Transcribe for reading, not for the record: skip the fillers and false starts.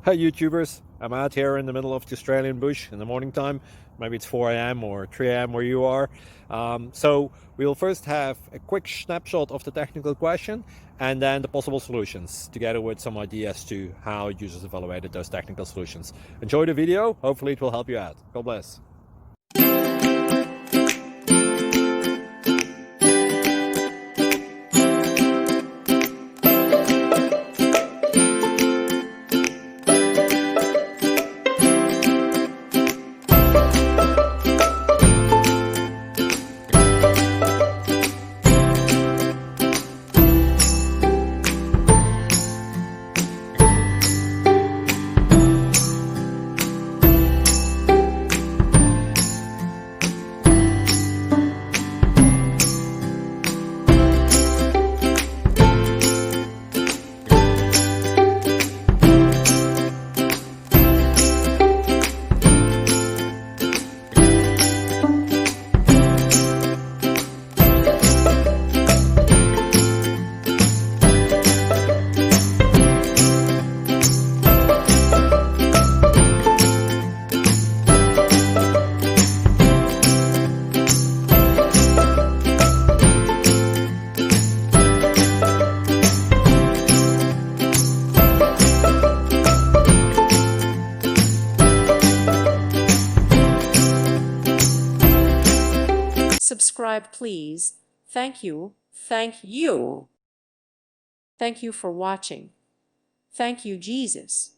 Hi YouTubers, I'm out here in the middle of the Australian bush in the morning time. Maybe it's 4 a.m. or 3 a.m. where you are. So we'll first have a quick snapshot of the technical question and then the possible solutions, together with some ideas to how users evaluated those technical solutions. Enjoy the video, hopefully it will help you out. God bless. Subscribe, please. Thank you. Thank you. Thank you for watching. Thank you, Jesus.